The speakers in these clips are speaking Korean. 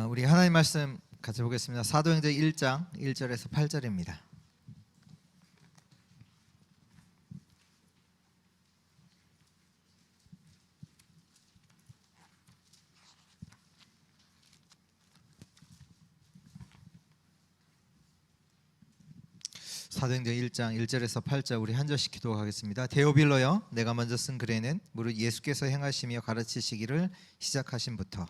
우리 하나님 말씀 같이 보겠습니다. 사도행전 1장 1절에서 8절입니다. 사도행전 1장 1절에서 8절 우리 한 절씩 기도하겠습니다. 데오빌로여, 내가 먼저 쓴 글에는 무릇 예수께서 행하시며 가르치시기를 시작하심부터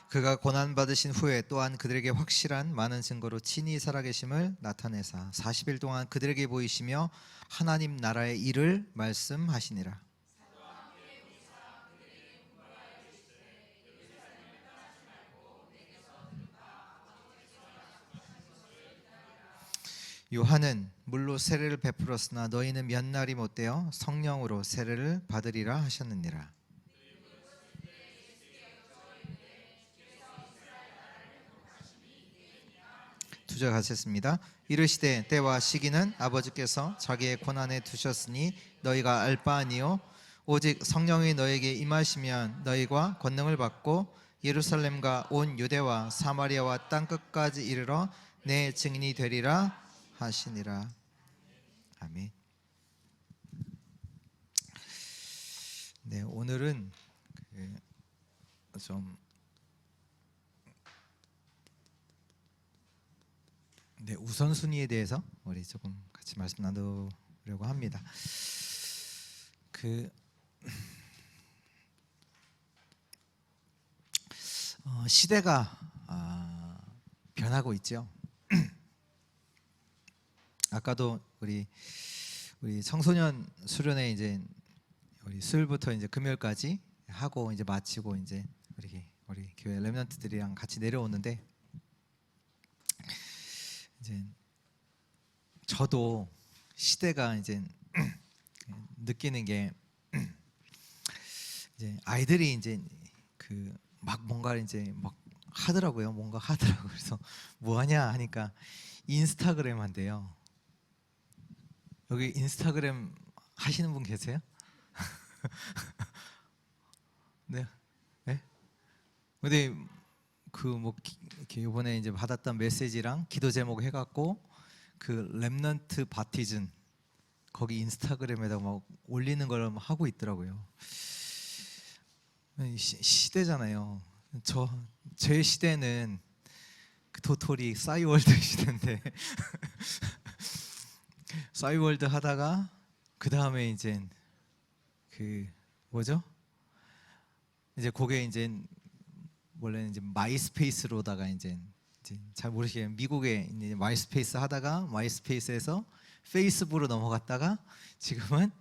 그가 고난받으신 후에 또한 그들에게 확실한 많은 증거로 친히 살아계심을 나타내사 40일 동안 그들에게 보이시며 하나님 나라의 일을 말씀하시니라. 요한은 물로 세례를 베풀었으나 너희는 몇 날이 못되어 성령으로 세례를 받으리라 하셨느니라. 두절 같이 했습니다. 이르시되 때와 시기는 아버지께서 자기의 권한에 두셨으니 너희가 알 바 아니요 오직 성령이 너에게 임하시면 너희가 권능을 받고 예루살렘과 온 유대와 사마리아와 땅 끝까지 이르러 내 증인이 되리라 하시니라. 아멘. 네, 오늘은 좀 우선순위에 대해서 우리 조금 같이 말씀 나누려고 합니다. 시대가 변하고 있죠. 아까도 우리 청소년 수련회 이제 우리 수요일부터 이제 금요일까지 하고 이제 마치고 이제 우리 교회 렘넌트들이랑 같이 내려오는데 이제 저도 시대가 이제 느끼는 게 이제 아이들이 이제 막 뭔가를 이제 막 하더라고요. 뭔가 하더라고요. 그래서 뭐 하냐 하니까 인스타그램 한대요. 여기 인스타그램 하시는 분 계세요? 네. 네? 근데 이번에 이제 받았던 메시지랑 기도 제목 해갖고 렘넌트 바티즌 거기 인스타그램에다 막 올리는 걸 하고 있더라고요. 시대잖아요. 제 시대는 도토리 싸이월드 시대인데 싸이월드 하다가 그 다음에 이제 뭐죠? 이제 그게 이제 원래는 이제 마이스페이스로다가 이제 잘 모르시겠어요. 미국에 이제 마이스페이스 하다가 마이스페이스에서 페이스북으로 넘어갔다가 지금은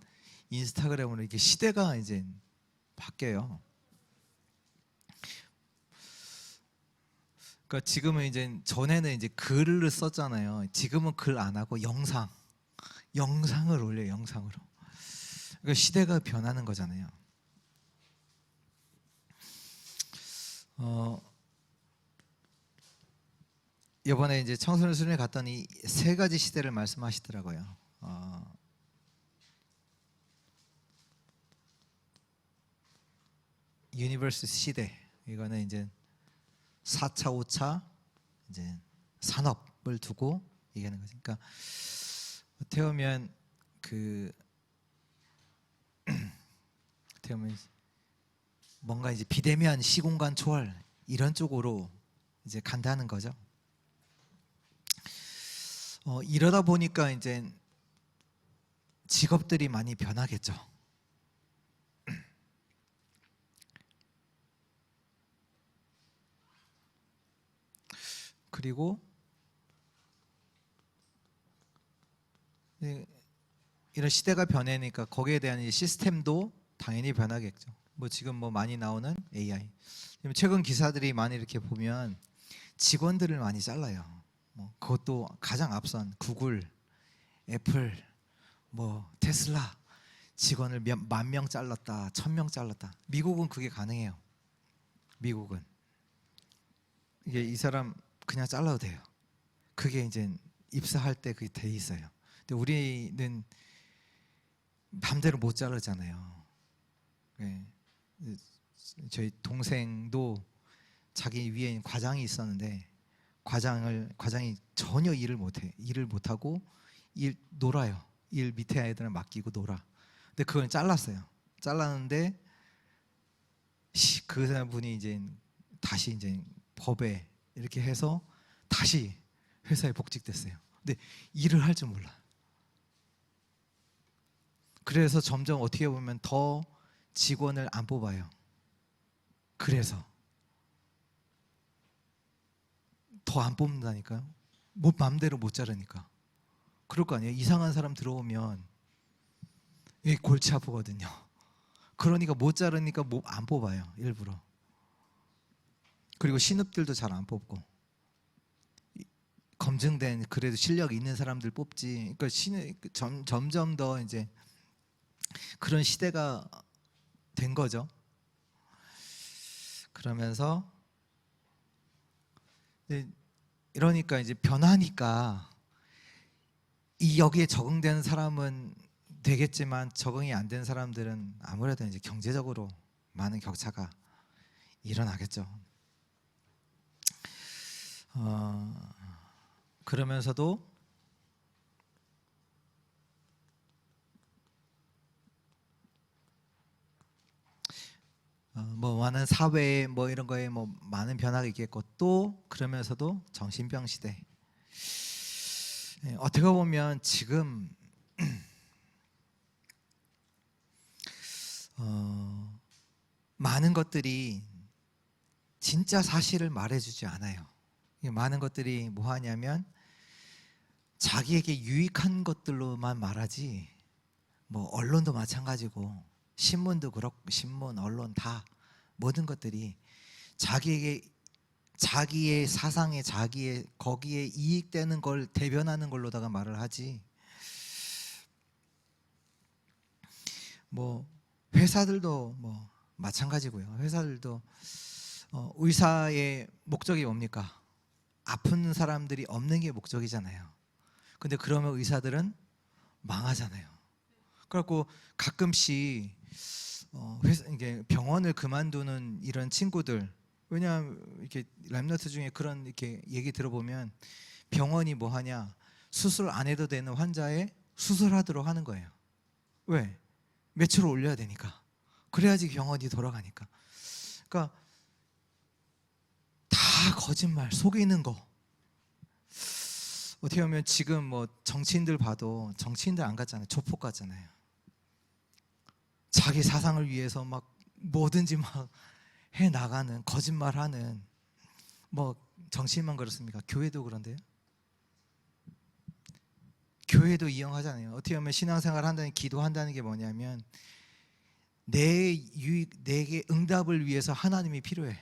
인스타그램으로 이렇게 시대가 이제 바뀌어요. 그러니까 지금은 이제 전에는 이제 글을 썼잖아요. 지금은 글 안 하고 영상을 올려요. 영상으로. 그러니까 시대가 변하는 거잖아요. 이번에 이제 청소년 수련회 갔더니 세 가지 시대를 말씀하시더라고요. 유니버스 시대, 이거는 이제 4차, 5차 이제 산업을 두고 얘기하는 거죠. 그러니까 어떻게 보면 뭔가 이제 비대면 시공간 초월 이런 쪽으로 이제 간다는 거죠. 이러다 보니까 이제 직업들이 많이 변하겠죠. 그리고 이런 시대가 변하니까 거기에 대한 시스템도 당연히 변하겠죠. 지금 많이 나오는 AI. 최근 기사들이 많이 이렇게 보면 직원들을 많이 잘라요. 그것도 가장 앞선 구글, 애플, 테슬라 직원을 10,000명 잘랐다, 1,000명 잘랐다. 미국은 그게 가능해요. 미국은 이게 이 사람 그냥 잘라도 돼요. 그게 이제 입사할 때 그게 돼 있어요. 근데 우리는 맘대로 못 자르잖아요. 예. 저희 동생도 자기 위에 과장이 있었는데 과장이 전혀 일을 못해. 일을 못하고 놀아요. 일 밑에 아이들을 맡기고 놀아. 근데 그걸 잘랐어요. 잘랐는데 그 분이 이제 다시 이제 법에 이렇게 해서 다시 회사에 복직됐어요. 근데 일을 할 줄 몰라. 그래서 점점 어떻게 보면 더 직원을 안 뽑아요. 그래서 더 안 뽑는다니까요. 뭐 맘대로 못 자르니까. 그럴 거 아니에요. 이상한 사람 들어오면 이게 골치 아프거든요. 그러니까 못 자르니까 안 뽑아요. 일부러. 그리고 신입들도 잘 안 뽑고, 검증된 그래도 실력 있는 사람들 뽑지. 그러니까 점점 더 이제 그런 시대가 된 거죠. 그러면서 이러니까 이제 변하니까 여기에 적응되는 사람은 되겠지만 적응이 안 된 사람들은 아무래도 이제 경제적으로 많은 격차가 일어나겠죠. 그러면서도 뭐 많은 사회에 뭐 이런 거에 뭐 많은 변화가 있겠고, 또 그러면서도 정신병 시대. 어떻게 보면 지금 많은 것들이 진짜 사실을 말해주지 않아요. 많은 것들이 뭐 하냐면 자기에게 유익한 것들로만 말하지, 뭐 언론도 마찬가지고 신문도 그렇고, 신문, 언론 다 모든 것들이 자기의 사상에 거기에 이익되는 걸 대변하는 걸로다가 말을 하지. 뭐 회사들도 뭐 마찬가지고요. 회사들도 의사의 목적이 뭡니까? 아픈 사람들이 없는 게 목적이잖아요. 근데 그러면 의사들은 망하잖아요. 그래갖고 가끔씩 이게 병원을 그만두는 이런 친구들, 왜냐하면 이렇게 랩너트 중에 그런 이렇게 얘기 들어보면 병원이 뭐 하냐, 수술 안 해도 되는 환자에 수술하도록 하는 거예요. 왜? 매출을 올려야 되니까. 그래야지 병원이 돌아가니까. 그러니까 다 거짓말, 속이는 거. 어떻게 보면 지금 뭐 정치인들 봐도 정치인들 안 갔잖아요. 조폭 같잖아요. 자기 사상을 위해서 막 뭐든지 막 해 나가는, 거짓말하는. 뭐 정치인만 그렇습니까? 교회도 그런데요. 교회도 이용하잖아요. 어떻게 보면 신앙생활 한다는, 기도한다는 게 뭐냐면 내게 응답을 위해서 하나님이 필요해.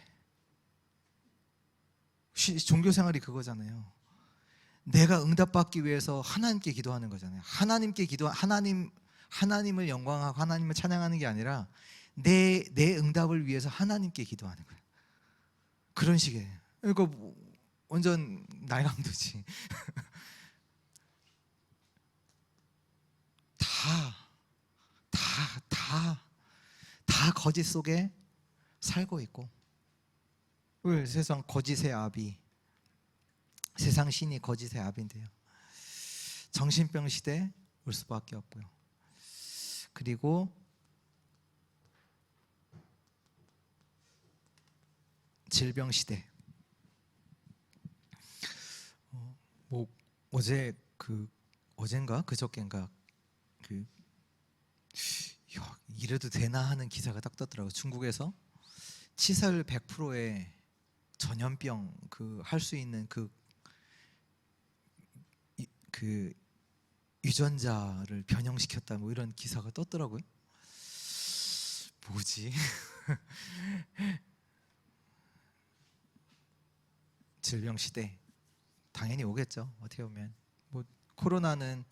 종교생활이 그거잖아요. 내가 응답받기 위해서 하나님께 기도하는 거잖아요. 하나님을 영광하고 하나님을 찬양하는 게 아니라 내 응답을 위해서 하나님께 기도하는 거예요. 그런 식이에요. 그러니까 완전 날강도지. 다 거짓 속에 살고 있고. 왜? 세상 거짓의 아비, 세상 신이 거짓의 아비인데요. 정신병 시대 올 수밖에 없고요. 그리고 질병 시대. 뭐 어젠가 그저께인가 이래도 되나 하는 기사가 딱 떴더라고요. 중국에서 치설 100%의 전염병 할 수 있는 유전자를 변형시켰다, 뭐 이런 기사가 떴더라고요. 뭐지? 질병 시대 당연히 오겠죠. 어떻게 보면 뭐 코로나는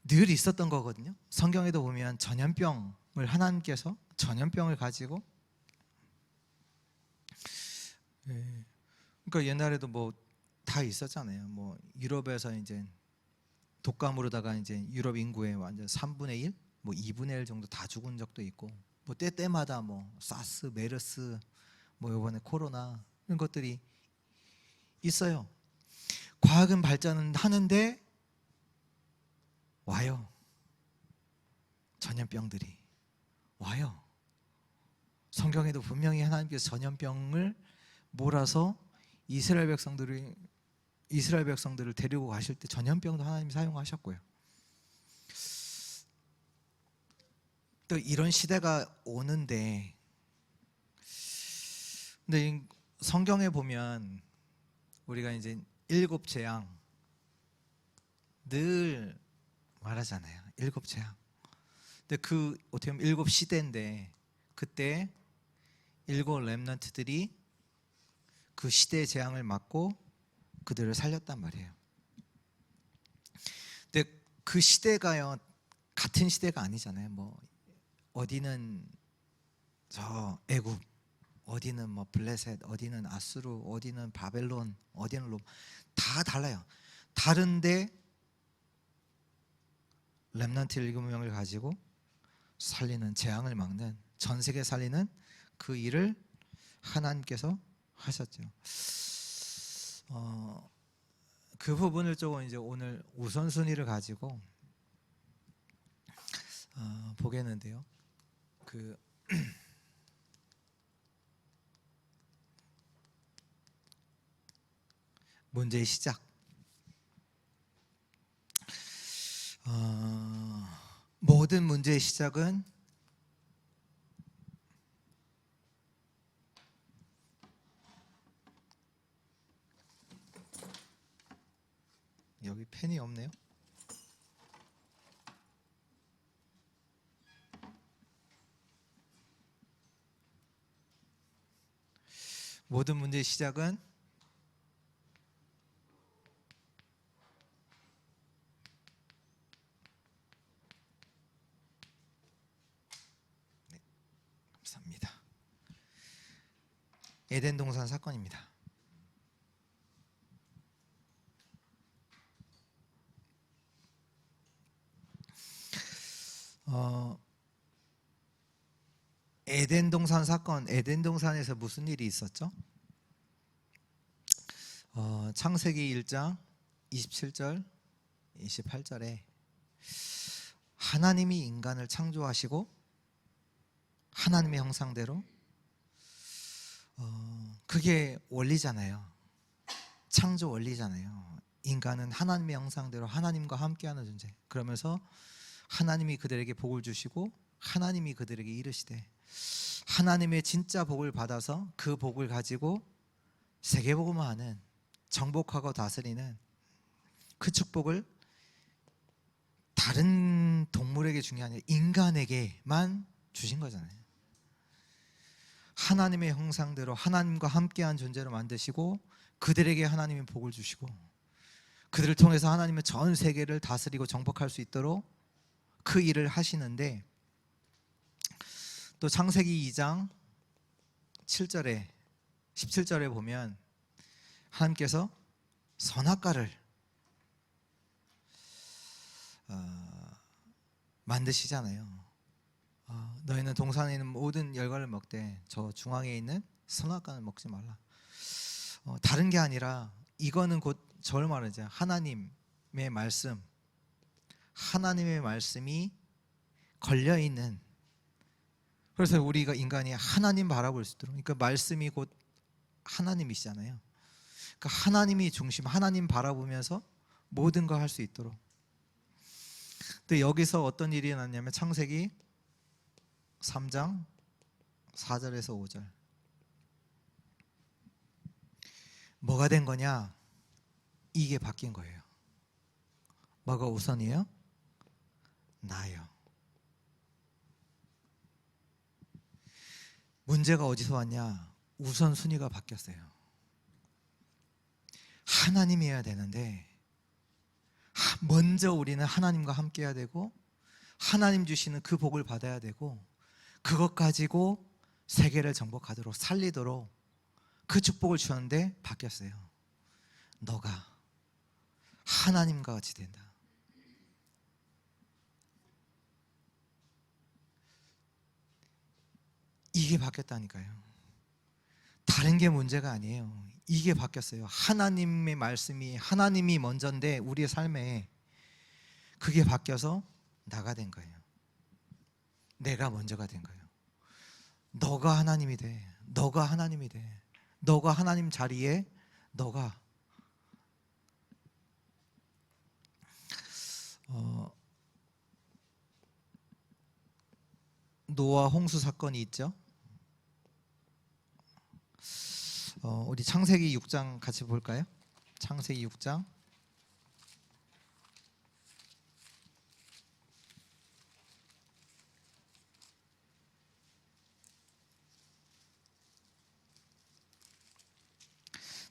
늘 있었던 거거든요. 성경에도 보면 전염병을, 하나님께서 전염병을 가지고, 그러니까 옛날에도 뭐 다 있었잖아요. 뭐 유럽에서 이제 독감으로다가 이제 유럽 인구의 완전 3분의 1 뭐 2분의 1 정도 다 죽은 적도 있고, 뭐 때때마다 뭐 사스, 메르스, 뭐 이번에 코로나 이런 것들이 있어요. 과학은 발전은 하는데 와요. 전염병들이 와요. 성경에도 분명히 하나님께서 전염병을 몰아서 이스라엘 백성들을 데리고 가실 때 전염병도 하나님이 사용하셨고요. 또 이런 시대가 오는데, 근데 성경에 보면 우리가 이제 7 재앙 늘 말하잖아요. 7 재앙. 근데 그 어떻게 보면 7 시대인데, 그때 7 렘넌트들이 그 시대의 재앙을 막고 그들을 살렸단 말이에요. 근데 그 시대가요, 같은 시대가 아니잖아요. 뭐 어디는 저 애굽, 어디는 뭐 블레셋, 어디는 아수르, 어디는 바벨론, 어디는 롬, 다 달라요. 다른데 렘넌트 7명을 가지고 살리는, 재앙을 막는, 전 세계 살리는 그 일을 하나님께서 하셨죠. 그 부분을 조금 이제 오늘 우선순위를 가지고 보겠는데요. 그 문제의 시작. 모든 문제의 시작은 여기 펜이 없네요. 모든 문제의 시작은 감사합니다. 에덴 동산 사건입니다. 에덴 동산 사건, 에덴 동산에서 무슨 일이 있었죠? 창세기 1장 27절 28절에 하나님이 인간을 창조하시고 하나님의 형상대로, 그게 원리잖아요. 창조 원리잖아요. 인간은 하나님의 형상대로 하나님과 함께하는 존재. 그러면서 하나님이 그들에게 복을 주시고 하나님이 그들에게 이르시되, 하나님의 진짜 복을 받아서 그 복을 가지고 세계복음화하는, 정복하고 다스리는 그 축복을 다른 동물에게 준 게 아니라 인간에게만 주신 거잖아요. 하나님의 형상대로 하나님과 함께한 존재로 만드시고 그들에게 하나님의 복을 주시고 그들을 통해서 하나님의 전 세계를 다스리고 정복할 수 있도록 그 일을 하시는데, 또 창세기 2장 7절에 17절에 보면 하나님께서 선악과를 만드시잖아요. 너희는 동산에 있는 모든 열과를 먹되 저 중앙에 있는 선악과는 먹지 말라. 다른 게 아니라 이거는 곧 저를 말하죠. 하나님의 말씀, 하나님의 말씀이 걸려있는, 그래서 우리가 인간이 하나님 바라볼 수 있도록, 그러니까 말씀이 곧 하나님이시잖아요. 그러니까 하나님이 중심, 하나님 바라보면서 모든 걸 할 수 있도록. 또 여기서 어떤 일이 났냐면 창세기 3장 4절에서 5절. 뭐가 된 거냐? 이게 바뀐 거예요. 뭐가 우선이에요? 나요. 문제가 어디서 왔냐? 우선순위가 바뀌었어요. 하나님이 해야 되는데 먼저 우리는 하나님과 함께 해야 되고 하나님 주시는 그 복을 받아야 되고 그것 가지고 세계를 정복하도록 살리도록 그 축복을 주었는데 바뀌었어요. 너가 하나님과 같이 된다. 이게 바뀌었다니까요. 다른 게 문제가 아니에요. 이게 바뀌었어요. 하나님의 말씀이, 하나님이 먼저인데 우리의 삶에 그게 바뀌어서 나가 된 거예요. 내가 먼저가 된 거예요. 너가 하나님이 돼. 너가 하나님이 돼. 너가 하나님 자리에 너가 노아 홍수 사건이 있죠. 우리 창세기 6장 같이 볼까요? 창세기 6장.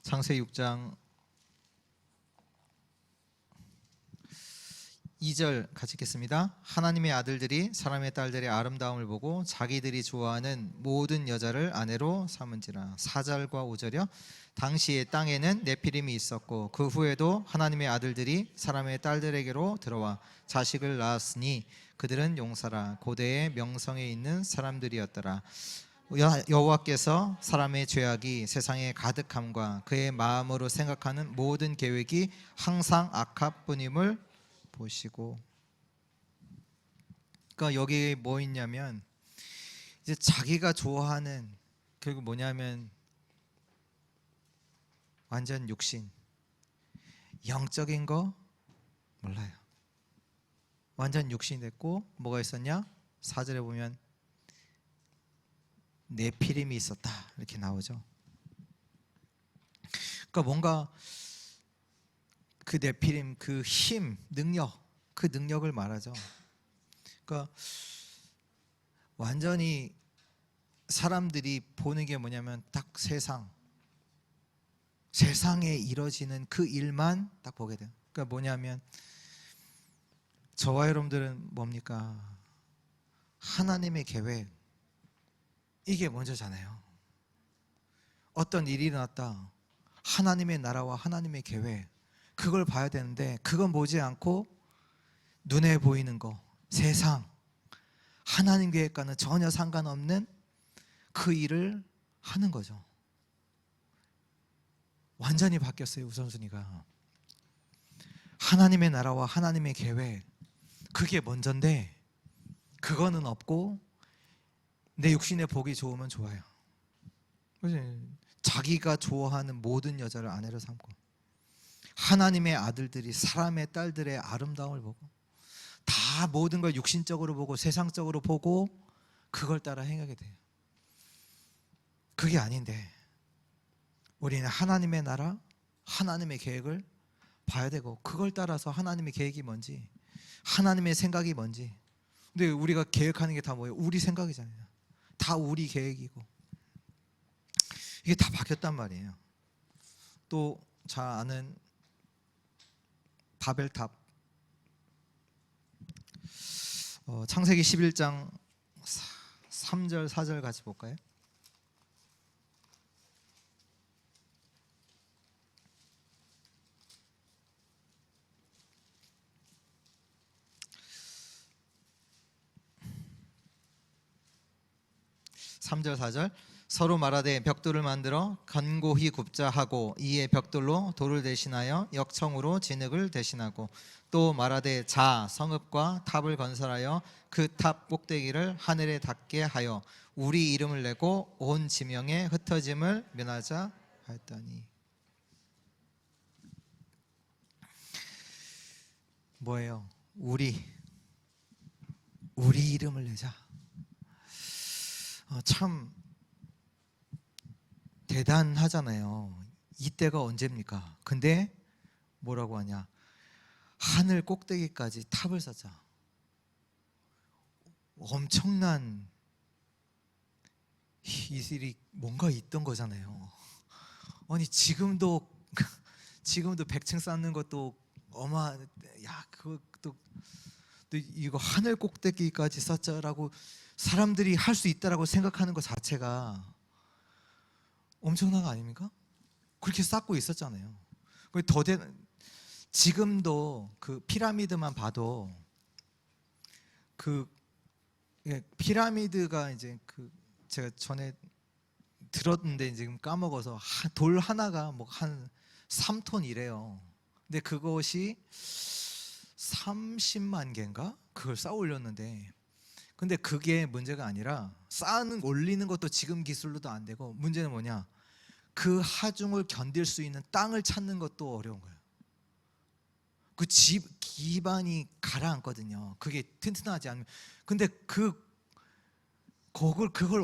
창세기 6장 2절 같이 읽겠습니다. 하나님의 아들들이 사람의 딸들의 아름다움을 보고 자기들이 좋아하는 모든 여자를 아내로 삼은지라. 4절과 5절이요. 당시에 땅에는 네피림이 있었고 그 후에도 하나님의 아들들이 사람의 딸들에게로 들어와 자식을 낳았으니 그들은 용사라 고대의 명성에 있는 사람들이었더라. 여호와께서 사람의 죄악이 세상에 가득함과 그의 마음으로 생각하는 모든 계획이 항상 악합뿐임을 보시고. 그러니까 여기 뭐 있냐면 이제 자기가 좋아하는, 결국 뭐냐면 완전 육신, 영적인 거 몰라요. 완전 육신이 됐고 뭐가 있었냐? 4절에 보면 네피림이 있었다 이렇게 나오죠. 그러니까 뭔가 그 네피림, 그 힘, 능력, 그 능력을 말하죠. 그러니까 완전히 사람들이 보는 게 뭐냐면 딱 세상에 이뤄지는 그 일만 딱 보게 돼요. 그러니까 뭐냐면 저와 여러분들은 뭡니까? 하나님의 계획, 이게 먼저잖아요. 어떤 일이 일어났다, 하나님의 나라와 하나님의 계획, 그걸 봐야 되는데 그건 보지 않고 눈에 보이는 거, 세상, 하나님 계획과는 전혀 상관없는 그 일을 하는 거죠. 완전히 바뀌었어요. 우선순위가 하나님의 나라와 하나님의 계획, 그게 먼저인데 그거는 없고 내 육신의 복이 좋으면 좋아요. 자기가 좋아하는 모든 여자를 아내로 삼고 하나님의 아들들이 사람의 딸들의 아름다움을 보고 다 모든 걸 육신적으로 보고 세상적으로 보고 그걸 따라 행하게 돼요. 그게 아닌데 우리는 하나님의 나라, 하나님의 계획을 봐야 되고 그걸 따라서 하나님의 계획이 뭔지, 하나님의 생각이 뭔지. 근데 우리가 계획하는 게 다 뭐예요? 우리 생각이잖아요. 다 우리 계획이고. 이게 다 바뀌었단 말이에요. 또 잘 아는 바벨탑, 창세기 11장 3절 4절 같이 볼까요? (3절) (4절) 서로 말하되 벽돌을 만들어 견고히 굽자 하고 이에 벽돌로 돌을 대신하여 역청으로 진흙을 대신하고 또 말하되 자 성읍과 탑을 건설하여 그 탑 꼭대기를 하늘에 닿게 하여 우리 이름을 내고 온 지명에 흩어짐을 면하자 하였더니. 뭐예요? 우리 이름을 내자. 참 대단하잖아요. 이때가 언제입니까? 근데 뭐라고 하냐? 하늘 꼭대기까지 탑을 쌓자. 엄청난 일이 뭔가 있던 거잖아요. 아니 지금도 100층 쌓는 것도 야 그것도 이거 하늘 꼭대기까지 쌓자라고 사람들이 할 수 있다라고 생각하는 것 자체가 엄청난 거 아닙니까? 그렇게 쌓고 있었잖아요. 지금도 그 피라미드만 봐도 그 피라미드가 이제 그 제가 전에 들었는데 지금 까먹어서 돌 하나가 뭐 한 3톤 이래요. 근데 그것이 30만 개인가? 그걸 쌓아 올렸는데, 근데 그게 문제가 아니라 쌓는 올리는 것도 지금 기술로도 안 되고, 문제는 뭐냐? 그 하중을 견딜 수 있는 땅을 찾는 것도 어려운 거예요. 그 집 기반이 가라앉거든요. 그게 튼튼하지 않으면. 근데 그걸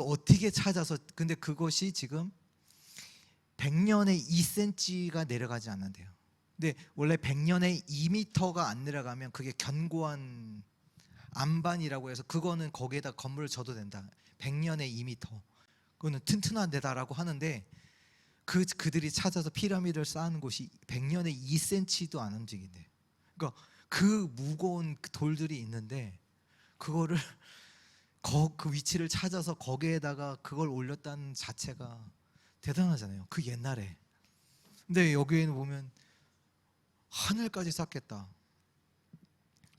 어떻게 찾아서, 근데 그것이 지금 100년에 2cm가 내려가지 않는데요. 근데 원래 100년에 2m가 안 내려가면 그게 견고한 안반이라고 해서 그거는 거기에다 건물을 져도 된다. 100년에 2m. 그거는 튼튼한 데다라고 하는데, 그들이 찾아서 피라미드를 쌓는 곳이 100년에 2cm도 안 움직인대. 그러니까 그 무거운 돌들이 있는데 그거를 그 위치를 찾아서 거기에다가 그걸 올렸다는 자체가 대단하잖아요. 그 옛날에. 근데 여기에는 보면 하늘까지 쌓겠다.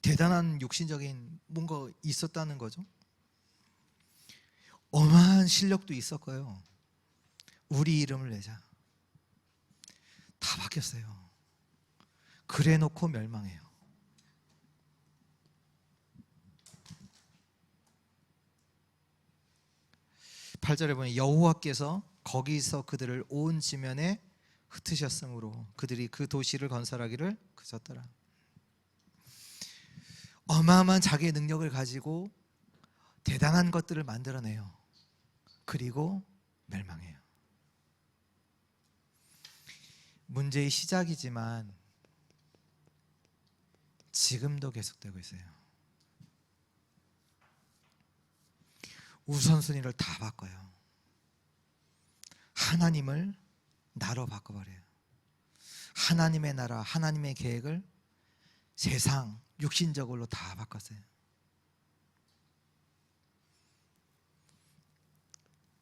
대단한 육신적인 뭔가 있었다는 거죠. 어마한 실력도 있었고요. 우리 이름을 내자. 다 바뀌었어요. 그래 놓고 멸망해요. 8절에 보면 여호와께서 거기서 그들을 온 지면에 흩으셨으므로 그들이 그 도시를 건설하기를 그쳤더라. 어마어마한 자기의 능력을 가지고 대단한 것들을 만들어내요. 그리고 멸망해요. 문제의 시작이지만 지금도 계속되고 있어요. 우선순위를 다 바꿔요. 하나님을 나로 바꿔버려요. 하나님의 나라, 하나님의 계획을 세상, 육신적으로 다 바꿨어요.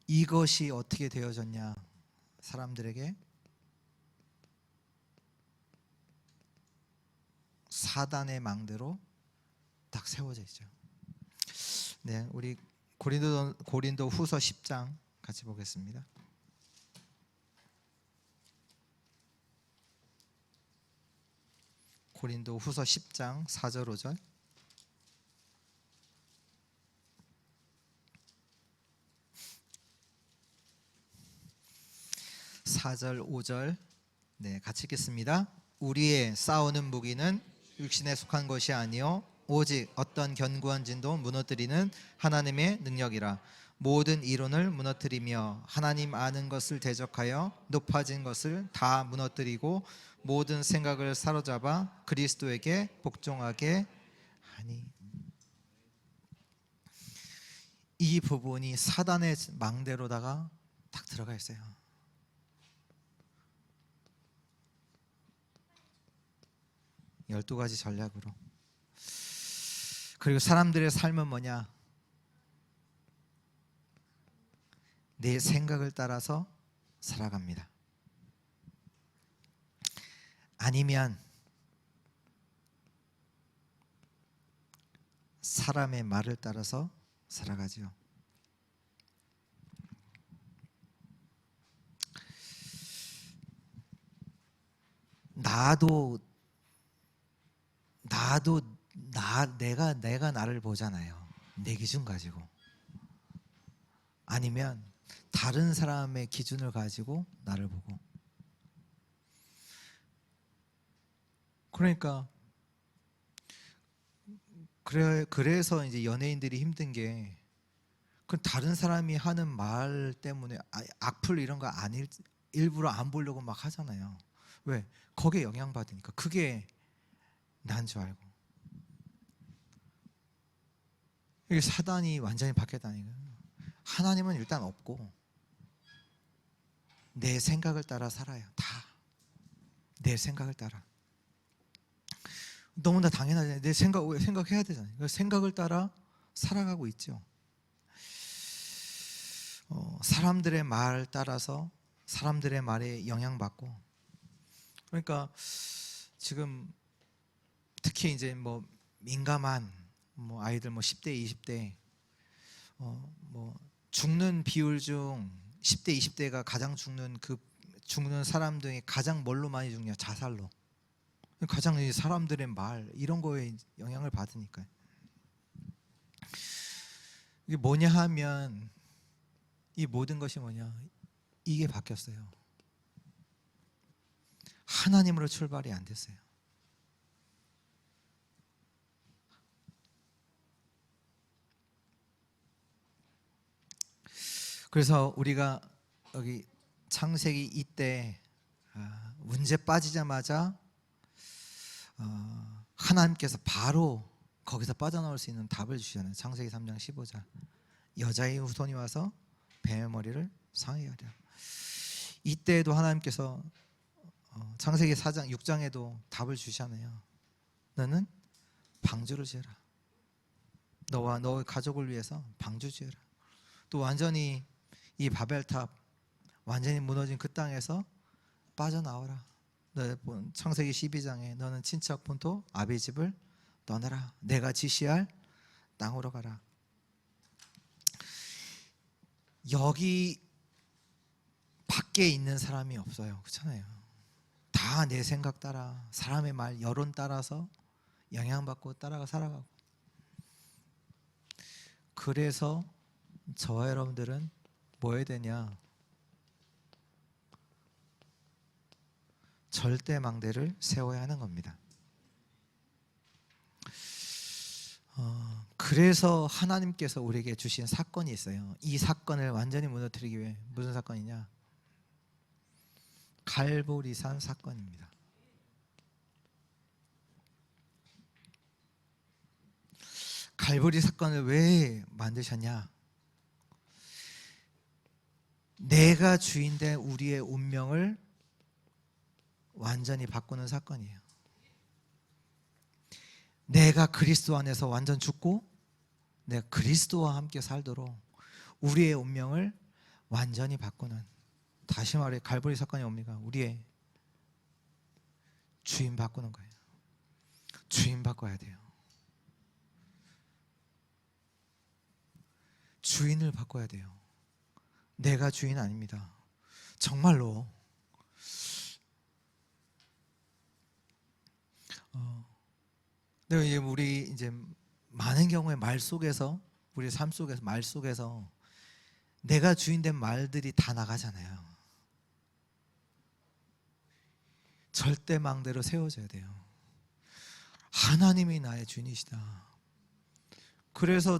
이것이 어떻게 되어졌냐? 사람들에게 사단의 망대로 딱 세워져 있죠. 네, 우리 고린도 후서 10장 같이 보겠습니다. 고린도 후서 10장 4절 5절. (4절) (5절) 네, 같이 읽겠습니다. 우리의 싸우는 무기는 육신에 속한 것이 아니요 오직 어떤 견고한 진도 무너뜨리는 하나님의 능력이라. 모든 이론을 무너뜨리며 하나님 아는 것을 대적하여 높아진 것을 다 무너뜨리고 모든 생각을 사로잡아 그리스도에게 복종하게 하니. 이 부분이 사단의 망대로다가 딱 들어가 있어요. 열두 가지 전략으로. 그리고 사람들의 삶은 뭐냐? 내 생각을 따라서 살아갑니다. 아니면 사람의 말을 따라서 살아가죠. 내가 나를 보잖아요. 내 기준 가지고. 아니면 다른 사람의 기준을 가지고 나를 보고. 그러니까 그래서 이제 연예인들이 힘든 게, 그 다른 사람이 하는 말 때문에 악플 이런 거 일부러 안 보려고 막 하잖아요. 왜? 거기에 영향받으니까. 그게 난 줄 알고. 이게 사단이 완전히 바뀌었다는 거예요. 하나님은 일단 없고 내 생각을 따라 살아요. 다 내 생각을 따라. 너무나 당연하잖아요. 내 생각해야 되잖아요. 생각을 따라 살아가고 있죠. 사람들의 말 따라서 사람들의 말에 영향받고. 그러니까 지금 특히 이제 민감한 아이들 10대 20대 죽는 비율 중 10대, 20대가 가장 죽는 사람 중에 가장 뭘로 많이 죽냐? 자살로. 가장 이 사람들의 말 이런 거에 영향을 받으니까요. 이게 뭐냐 하면 이 모든 것이 뭐냐? 이게 바뀌었어요. 하나님으로 출발이 안 됐어요. 그래서 우리가 여기 창세기 이때 문제 빠지자마자 하나님께서 바로 거기서 빠져나올 수 있는 답을 주시잖아요. 창세기 3장 15절. 여자의 후손이 와서 뱀의 머리를 상하게 하리라. 이때에도 하나님께서 창세기 4장 6장에도 답을 주시잖아요. 너는 방주를 지어라. 너와 너의 가족을 위해서 방주 지어라. 또 완전히 이 바벨탑 완전히 무너진 그 땅에서 빠져나와라. 창세기 12장에 너는 친척 본토 아비 집을 떠나라. 내가 지시할 땅으로 가라. 여기 밖에 있는 사람이 없어요. 그렇잖아요. 다 내 생각 따라, 사람의 말, 여론 따라서 영향받고 따라가 살아가고. 그래서 저와 여러분들은 뭐 해야 되냐? 절대망대를 세워야 하는 겁니다. 그래서 하나님께서 우리에게 주신 사건이 있어요. 이 사건을 완전히 무너뜨리기 위해 무슨 사건이냐? 갈보리산 사건입니다. 갈보리 사건을 왜 만드셨냐? 내가 주인된 우리의 운명을 완전히 바꾸는 사건이에요. 내가 그리스도 안에서 완전 죽고 내가 그리스도와 함께 살도록 우리의 운명을 완전히 바꾸는, 다시 말해 갈보리 사건이 뭡니까? 우리의 주인 바꾸는 거예요. 주인 바꿔야 돼요. 주인을 바꿔야 돼요. 내가 주인 아닙니다. 정말로. 근데 우리 이제 많은 경우에 말 속에서, 우리 삶 속에서, 말 속에서 내가 주인된 말들이 다 나가잖아요. 절대망대로 세워져야 돼요. 하나님이 나의 주인이시다. 그래서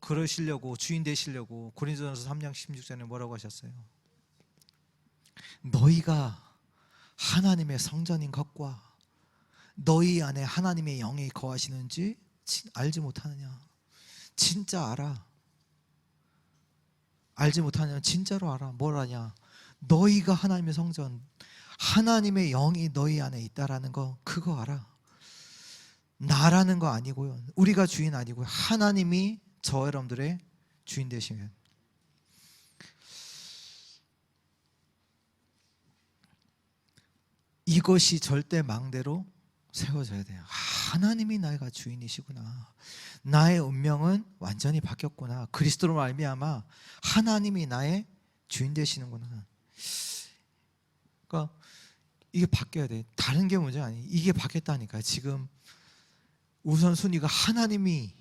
그러시려고, 주인 되시려고 고린도전서 3장 16절에 뭐라고 하셨어요? 너희가 하나님의 성전인 것과 너희 안에 하나님의 영이 거하시는지 알지 못하느냐? 진짜 알아. 알지 못하느냐? 진짜로 알아. 뭘 아냐? 너희가 하나님의 성전, 하나님의 영이 너희 안에 있다라는 거, 그거 알아. 나라는 거 아니고요. 우리가 주인 아니고요. 하나님이 저 여러분들의 주인 되시면, 이것이 절대 망대로 세워져야 돼요. 하나님이 나가 주인이시구나. 나의 운명은 완전히 바뀌었구나. 그리스도로 말미암아 하나님이 나의 주인 되시는구나. 그러니까 이게 바뀌어야 돼. 다른 게 문제 아니. 이게 바뀌었다니까. 지금 우선순위가 하나님의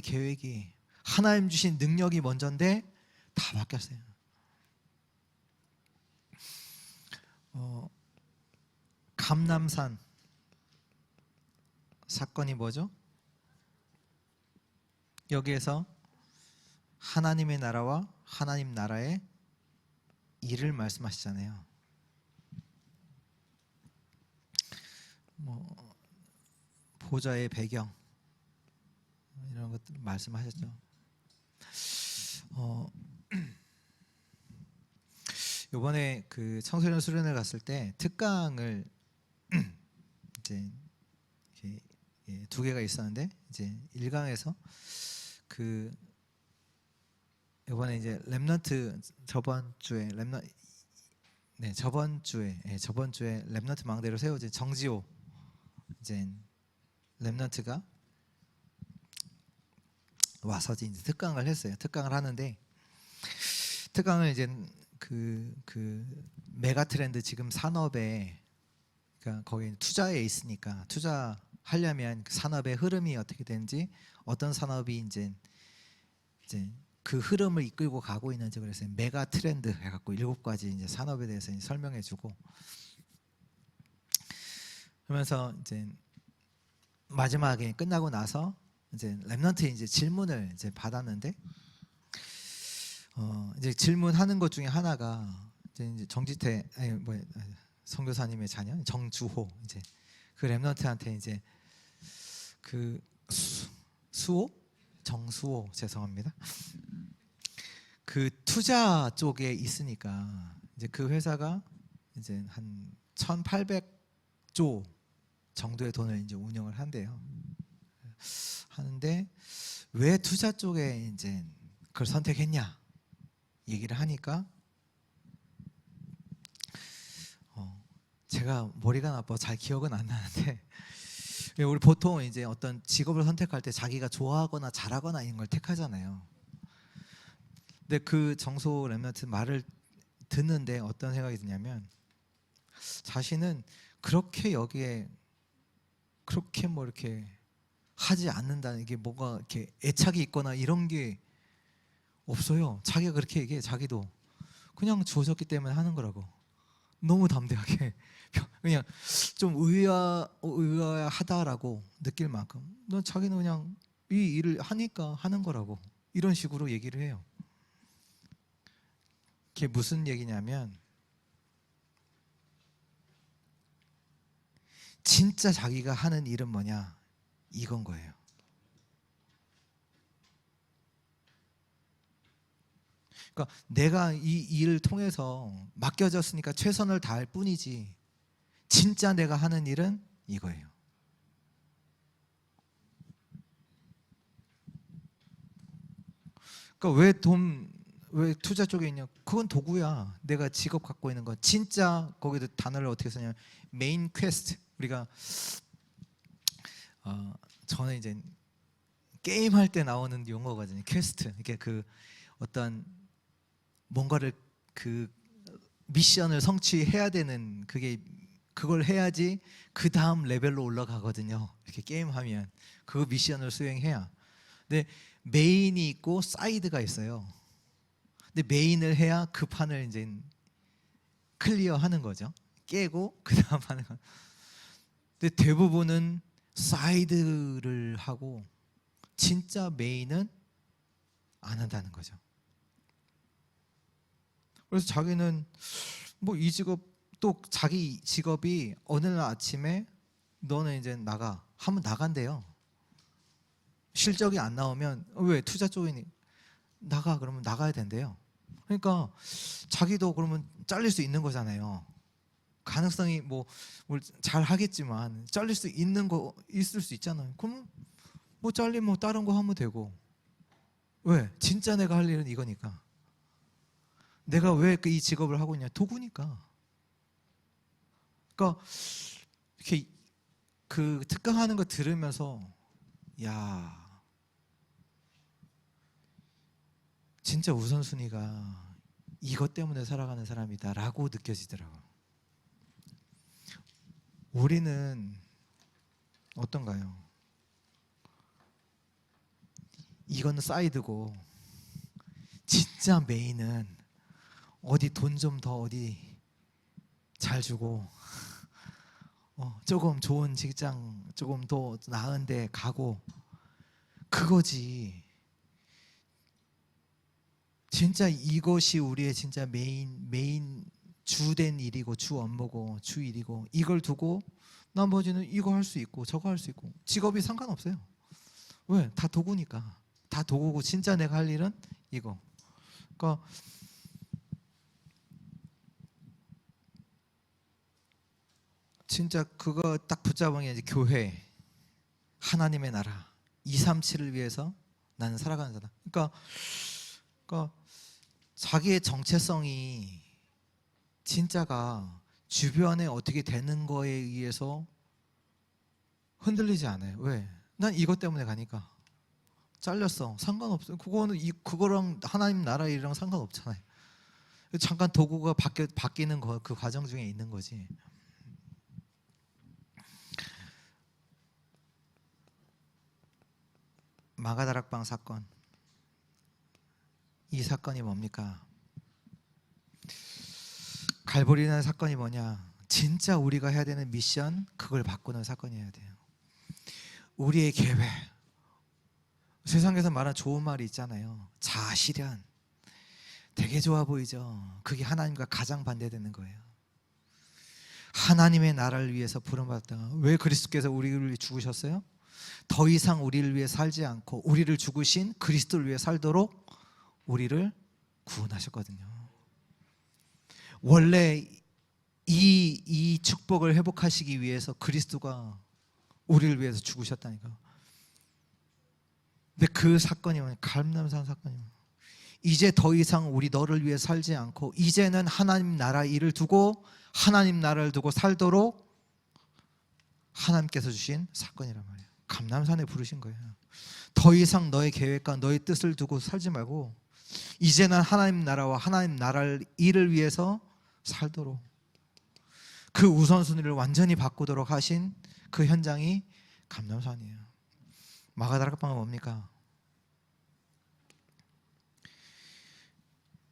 계획이, 하나님 주신 능력이 먼저인데 다 바뀌었어요. 감람산 사건이 뭐죠? 여기에서 하나님의 나라와 하나님 나라의 일을 말씀하시잖아요. 보좌의 배경 이런 것들 말씀하셨죠. 이번에 그 청소년 수련회 갔을 때 특강을 이제 두 개가 있었는데, 이제 1강에서 그 이번에 이제 렘넌트 저번 주에 렘넌트 망대로 세워진 정지호 이제 렘넌트가 와서 이제 특강을 했어요. 특강을 하는데 특강을 이제 그 메가 트렌드 지금 산업에 그러니까 거기 투자에 있으니까 투자하려면 그 산업의 흐름이 어떻게 되는지 어떤 산업이 이제 그 흐름을 이끌고 가고 있는지 그래서 메가 트렌드 해갖고 7가지 이제 산업에 대해서 이제 설명해주고 그러면서 이제 마지막에 끝나고 나서 이제 랩넌트 이제 질문을 이제 받았는데 이제 질문하는 것 중에 하나가 이제 정지태 선교사님의 자녀 정주호 이제 그 랩넌트한테 이제 그 수호 정수호 죄송합니다. 그 투자 쪽에 있으니까 이제 그 회사가 이제 한 1,800조 정도의 돈을 이제 운영을 한대요. 하는데 왜 투자 쪽에 이제 그걸 선택했냐 얘기를 하니까 제가 머리가 나빠 잘 기억은 안 나는데 우리 보통 이제 어떤 직업을 선택할 때 자기가 좋아하거나 잘하거나 이런 걸 택하잖아요. 근데 그 정소 랩넌트 말을 듣는데 어떤 생각이 드냐면 자신은 그렇게 여기에 그렇게 뭐 이렇게 하지 않는다는 이게 뭔가 이렇게 애착이 있거나 이런 게 없어요. 자기가 그렇게 얘기해. 자기도 그냥 주어졌기 때문에 하는 거라고. 너무 담대하게 그냥 좀 의아하다라고 느낄 만큼 넌 자기는 그냥 이 일을 하니까 하는 거라고 이런 식으로 얘기를 해요. 그게 무슨 얘기냐면 진짜 자기가 하는 일은 뭐냐 이건 거예요. 그러니까 내가 이 일을 통해서 맡겨졌으니까 최선을 다할 뿐이지 진짜 내가 하는 일은 이거예요. 그러니까 왜 투자 쪽에 있냐? 그건 도구야. 내가 직업 갖고 있는 건 진짜 거기도 단어를 어떻게 쓰냐면 메인 퀘스트. 우리가 저는 이제 게임 할 때 나오는 용어거든요. 퀘스트. 이게 그 어떤 뭔가를 그 미션을 성취해야 되는 그걸 해야지 그 다음 레벨로 올라가거든요. 이렇게 게임하면 그 미션을 수행해야. 근데 메인이 있고 사이드가 있어요. 근데 메인을 해야 그 판을 이제 클리어하는 거죠. 깨고 그 다음 하는 거. 근데 대부분은 사이드를 하고 진짜 메인은 안 한다는 거죠. 그래서 자기는 뭐 이 직업 또 자기 직업이 어느 날 아침에 너는 이제 나가 하면 나간대요. 실적이 안 나오면 왜 투자 쪽이니 나가 그러면 나가야 된대요. 그러니까 자기도 그러면 잘릴 수 있는 거잖아요. 가능성이 뭐 잘 하겠지만 잘릴 수 있는 거 있을 수 있잖아요. 그럼 뭐 잘리면 뭐 다른 거 하면 되고 왜 진짜 내가 할 일은 이거니까. 내가 왜 이 직업을 하고 있냐? 도구니까. 그러니까 이렇게 그 특강하는 거 들으면서 야 진짜 우선순위가 이것 때문에 살아가는 사람이다라고 느껴지더라고요. 우리는 어떤가요? 이거는 사이드고 진짜 메인은 어디 돈 좀 더 어디 잘 주고 조금 좋은 직장 조금 더 나은 데 가고 그거지. 진짜 이것이 우리의 진짜 메인 주된 일이고 주 업무고 주 일이고 이걸 두고 나머지는 이거 할 수 있고 저거 할 수 있고 직업이 상관없어요. 왜? 다 도구니까. 다 도구고 진짜 내가 할 일은 이거. 그러니까 진짜 그거 딱 붙잡은 게 이제 교회, 하나님의 나라, 237을 위해서 나는 살아가는 자다. 그러니까 자기의 정체성이 진짜가 주변에 어떻게 되는 거에 의해서 흔들리지 않아요. 왜? 난 이것 때문에 가니까. 잘렸어. 상관없어요. 그거는 그거랑 하나님 나라 일이랑 상관없잖아요. 잠깐 도구가 바뀌는 그 과정 중에 있는 거지. 마가다락방 사건. 이 사건이 뭡니까? 갈보리라는 사건이 뭐냐? 진짜 우리가 해야 되는 미션, 그걸 바꾸는 사건이어야 돼요. 우리의 계획. 세상에서 말하는 좋은 말이 있잖아요. 자아실현. 되게 좋아 보이죠? 그게 하나님과 가장 반대되는 거예요. 하나님의 나라를 위해서 부름받았다. 왜 그리스도께서 우리를 위해 죽으셨어요? 더 이상 우리를 위해 살지 않고 우리를 죽으신 그리스도를 위해 살도록 우리를 구원하셨거든요. 원래 이 축복을 회복하시기 위해서 그리스도가 우리를 위해서 죽으셨다니까. 근데 그 사건이 뭐냐? 감람산 사건이에요. 이제 더 이상 우리 너를 위해 살지 않고 이제는 하나님 나라 일을 두고 하나님 나라를 두고 살도록 하나님께서 주신 사건이란 말이에요. 감람산에 부르신 거예요. 더 이상 너의 계획과 너의 뜻을 두고 살지 말고 이제는 하나님 나라와 하나님 나라를 일을 위해서 살도록, 그 우선순위를 완전히 바꾸도록 하신 그 현장이 감람산이에요. 마가다락방은 뭡니까?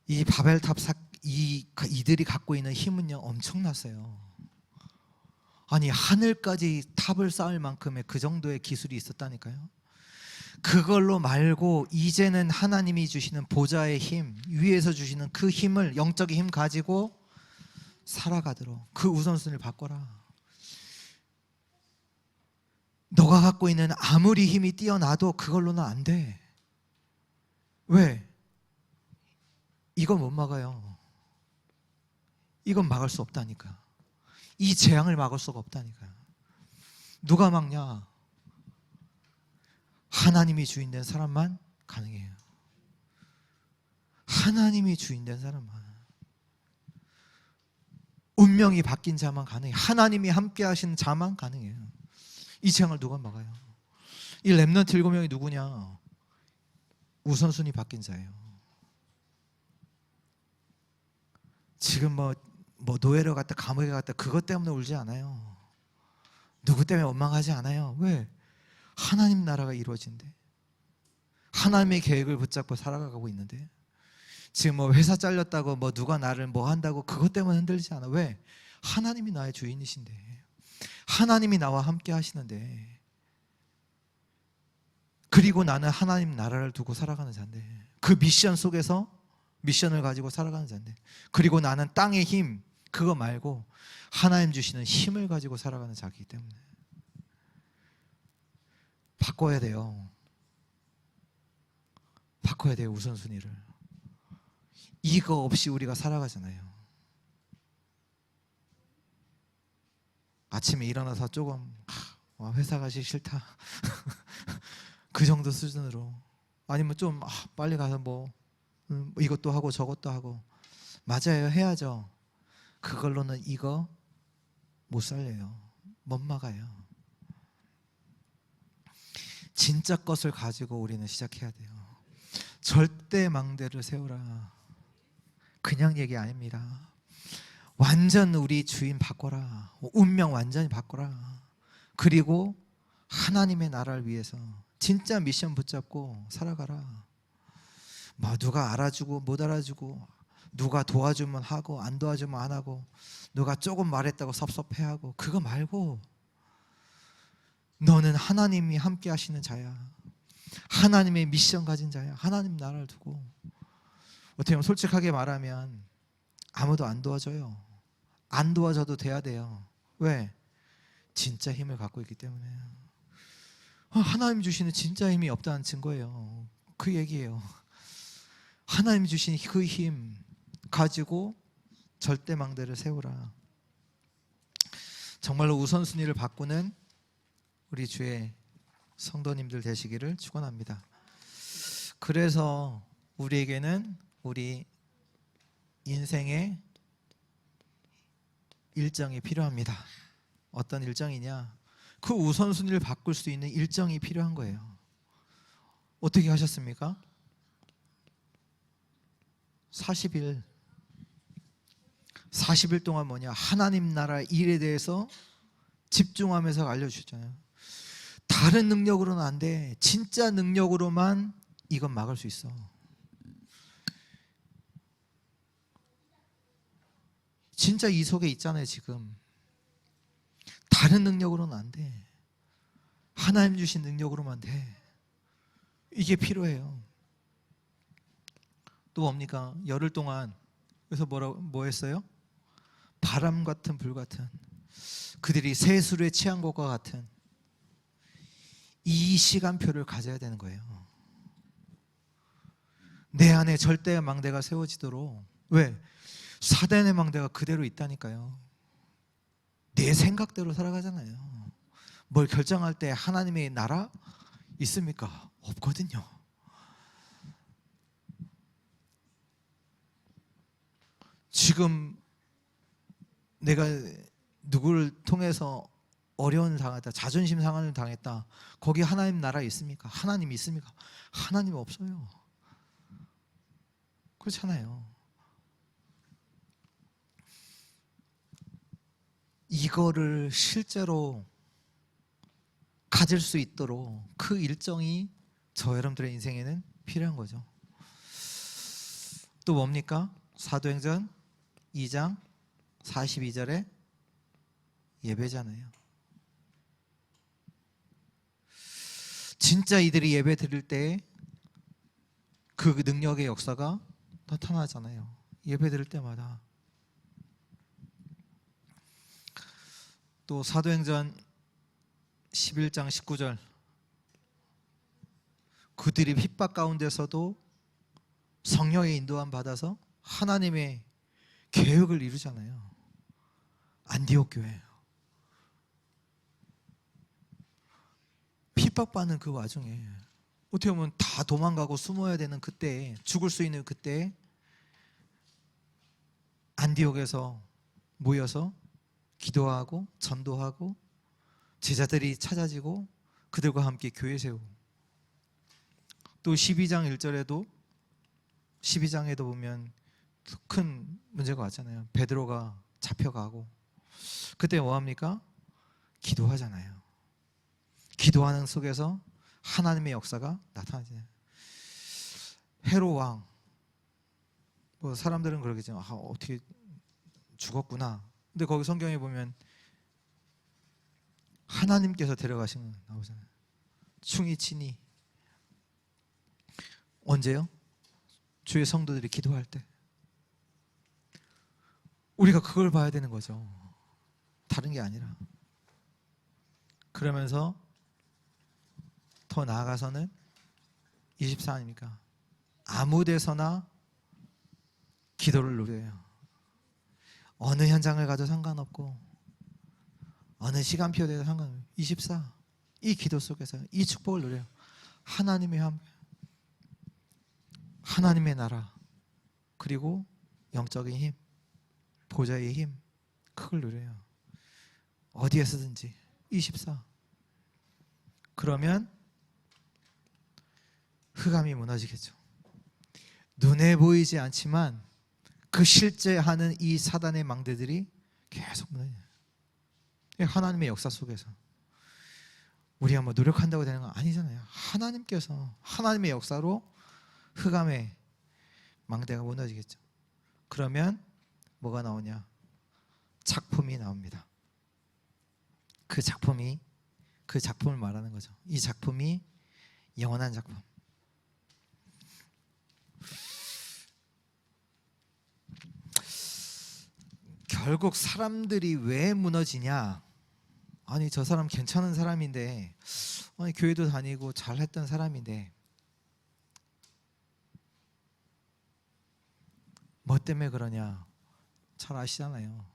이 바벨탑 이들이 갖고 있는 힘은요 엄청났어요. 아니 하늘까지 탑을 쌓을 만큼의 그 정도의 기술이 있었다니까요. 그걸로 말고 이제는 하나님이 주시는 보좌의 힘, 위에서 주시는 그 힘을, 영적인 힘 가지고 살아가도록 그 우선순위를 바꿔라. 너가 갖고 있는 아무리 힘이 뛰어나도 그걸로는 안 돼. 왜? 이건 못 막아요. 이건 막을 수 없다니까. 이 재앙을 막을 수가 없다니까. 누가 막냐? 하나님이 주인된 사람만 가능해요. 하나님이 주인된 사람만. 운명이 바뀐 자만 가능해요. 하나님이 함께 하신 자만 가능해요. 이 재앙을 누가 막아요? 이 렘넌트 7명이 누구냐? 우선순위 바뀐 자예요. 지금 뭐 노예로 갔다 감옥에 갔다 그것 때문에 울지 않아요. 누구 때문에 원망하지 않아요. 왜? 하나님 나라가 이루어진대. 하나님의 계획을 붙잡고 살아가고 있는데 지금 뭐 회사 잘렸다고 뭐 누가 나를 뭐 한다고 그것 때문에 흔들리지 않아. 왜? 하나님이 나의 주인이신데, 하나님이 나와 함께 하시는데, 그리고 나는 하나님 나라를 두고 살아가는 자인데, 그 미션 속에서 미션을 가지고 살아가는 자인데, 그리고 나는 땅의 힘 그거 말고 하나님 주시는 힘을 가지고 살아가는 자이기 때문에 바꿔야 돼요. 바꿔야 돼요. 우선순위를. 이거 없이 우리가 살아가잖아요. 아침에 일어나서 조금 회사 가기 싫다 그 정도 수준으로, 아니면 좀 빨리 가서 뭐 이것도 하고 저것도 하고. 맞아요, 해야죠. 그걸로는 이거 못 살려요. 못 막아요. 진짜 것을 가지고 우리는 시작해야 돼요. 절대 망대를 세우라. 그냥 얘기 아닙니다. 완전 우리 주인 바꿔라. 운명 완전히 바꿔라. 그리고 하나님의 나라를 위해서 진짜 미션 붙잡고 살아가라. 뭐 누가 알아주고 못 알아주고, 누가 도와주면 하고 안 도와주면 안 하고, 누가 조금 말했다고 섭섭해하고, 그거 말고 너는 하나님이 함께 하시는 자야. 하나님의 미션 가진 자야. 하나님 나라를 두고. 어떻게 보면 솔직하게 말하면 아무도 안 도와줘요. 안 도와줘도 돼야 돼요. 왜? 진짜 힘을 갖고 있기 때문에. 하나님 주시는 진짜 힘이 없다는 증거예요. 그 얘기예요. 하나님 주신 그 힘 가지고 절대 망대를 세우라. 정말로 우선순위를 바꾸는 우리 주의 성도님들 되시기를 축원합니다. 그래서 우리에게는 우리 인생의 일정이 필요합니다. 어떤 일정이냐? 그 우선순위를 바꿀 수 있는 일정이 필요한 거예요. 어떻게 하셨습니까? 40일 40일 동안 뭐냐? 하나님 나라 일에 대해서 집중하면서 알려주잖아요. 다른 능력으로는 안 돼. 진짜 능력으로만 이건 막을 수 있어. 진짜 이 속에 있잖아요. 지금 다른 능력으로는 안 돼. 하나님 주신 능력으로만 돼. 이게 필요해요. 또 뭡니까? 열흘 동안 그래서 뭐 했어요? 바람 같은 불 같은, 그들이 세술에 취한 것과 같은 이 시간표를 가져야 되는 거예요. 내 안에 절대의 망대가 세워지도록. 왜? 사단의 망대가 그대로 있다니까요. 내 생각대로 살아가잖아요. 뭘 결정할 때 하나님의 나라 있습니까? 없거든요. 지금 내가 누구를 통해서 어려움을 당했다, 자존심 상한을 당했다, 거기 하나님 나라 있습니까? 하나님 있습니까? 하나님 없어요. 그렇잖아요. 이거를 실제로 가질 수 있도록 그 일정이 저 여러분들의 인생에는 필요한 거죠. 또 뭡니까? 사도행전 2장 42절에 예배잖아요. 진짜 이들이 예배 드릴 때 그 능력의 역사가 나타나잖아요. 예배 드릴 때마다. 또 사도행전 11장 19절, 그들이 핍박 가운데서도 성령의 인도함 받아서 하나님의 계획을 이루잖아요. 안디옥 교회 핍박받는 그 와중에 어떻게 보면 다 도망가고 숨어야 되는 그때에, 죽을 수 있는 그때에 안디옥에서 모여서 기도하고 전도하고 제자들이 찾아지고 그들과 함께 교회 세우고, 또 12장 1절에도 12장에도 보면 큰 문제가 왔잖아요. 베드로가 잡혀가고 그때 뭐합니까? 기도하잖아요. 기도하는 속에서 하나님의 역사가 나타나잖아요. 헤롯 왕, 뭐 사람들은 그러겠죠. 어떻게 죽었구나. 근데 거기 성경에 보면 하나님께서 데려가신 거 나오잖아요. 충이 치니. 언제요? 주의 성도들이 기도할 때. 우리가 그걸 봐야 되는 거죠. 다른 게 아니라. 그러면서 더 나아가서는 24아닙니까? 아무 데서나 기도를 누려요. 어느 현장을 가도 상관없고 어느 시간표에 대해서 상관없어요. 24, 이 기도 속에서 이 축복을 누려요. 하나님의 함, 하나님의 나라, 그리고 영적인 힘, 보좌의 힘, 그걸 누려요. 어디에서든지 24. 그러면 흑암이 무너지겠죠. 눈에 보이지 않지만 그 실제 하는 이 사단의 망대들이 계속 무너져요. 하나님의 역사 속에서 우리가 뭐 노력한다고 되는 건 아니잖아요. 하나님께서 하나님의 역사로 흑암의 망대가 무너지겠죠. 그러면 뭐가 나오냐? 작품이 나옵니다. 그 작품을 말하는 거죠. 이 작품이 영원한 작품. 결국 사람들이 왜 무너지냐? 아니 저 사람 괜찮은 사람인데, 아니 교회도 다니고 잘했던 사람인데 뭐 때문에 그러냐? 잘 아시잖아요.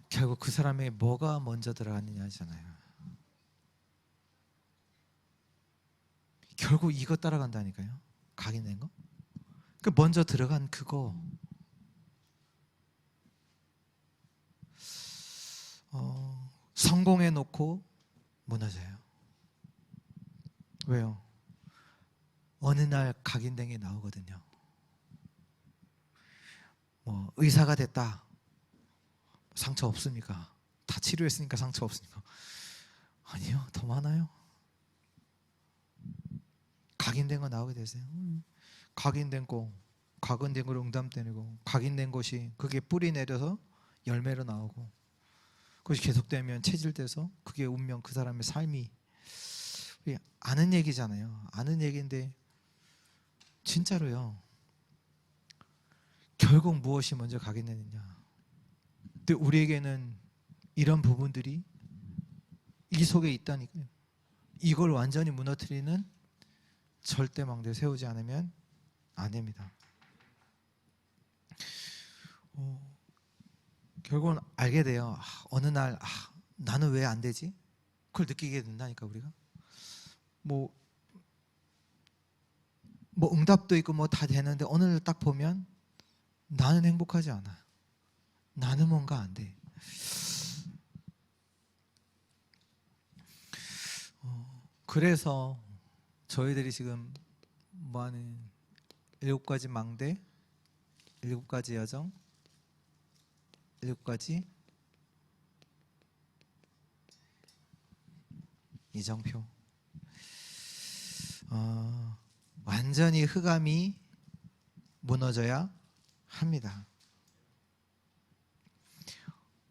결국 그 사람의 뭐가 먼저 들어갔느냐잖아요. 결국 이거 따라간다니까요. 각인된 거. 그 먼저 들어간 그거. 성공해 놓고 무너져요. 왜요? 어느 날 각인된 게 나오거든요. 뭐 의사가 됐다. 상처 없습니까? 다 치료했으니까 상처 없으니까. 아니요, 더 많아요. 각인된 거 나오게 되세요. 각인된 거, 각인된 걸 응답되고, 각인된 것이 그게 뿌리 내려서 열매로 나오고, 그것이 계속되면 체질돼서 그게 운명, 그 사람의 삶이. 우리 아는 얘기잖아요. 아는 얘기인데 진짜로요. 결국 무엇이 먼저 각인되느냐. 근데 우리에게는 이런 부분들이 이 속에 있다니까요. 이걸 완전히 무너뜨리는 절대망대 세우지 않으면 안 됩니다. 결국은 알게 돼요. 어느 날 나는 왜 안 되지? 그걸 느끼게 된다니까 우리가. 뭐 응답도 있고 뭐 다 되는데 어느 날 딱 보면 나는 행복하지 않아. 나는 뭔가 안 돼. 그래서 저희들이 지금 뭐하는 7가지 망대, 7가지 여정, 7가지 이정표. 완전히 흑암이 무너져야 합니다.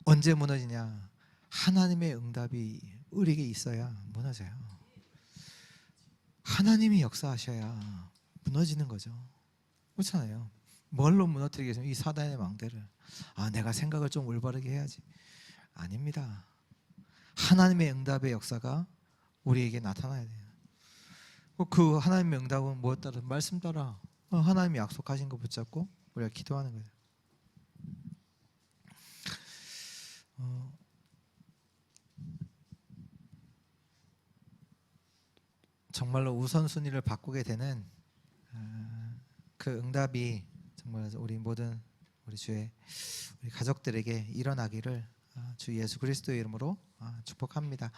언제 무너지냐? 하나님의 응답이 우리에게 있어야 무너져요. 하나님이 역사하셔야 무너지는 거죠. 그렇잖아요. 뭘로 무너뜨리겠어요? 이 사단의 망대를. 내가 생각을 좀 올바르게 해야지. 아닙니다. 하나님의 응답의 역사가 우리에게 나타나야 돼요. 그 하나님의 응답은 무엇 따라? 말씀 따라. 하나님이 약속하신 거 붙잡고 우리가 기도하는 거예요. 정말로 우선순위를 바꾸게 되는 그 응답이 정말 우리 모든 우리 주의 우리 가족들에게 일어나기를 주 예수 그리스도의 이름으로 축복합니다.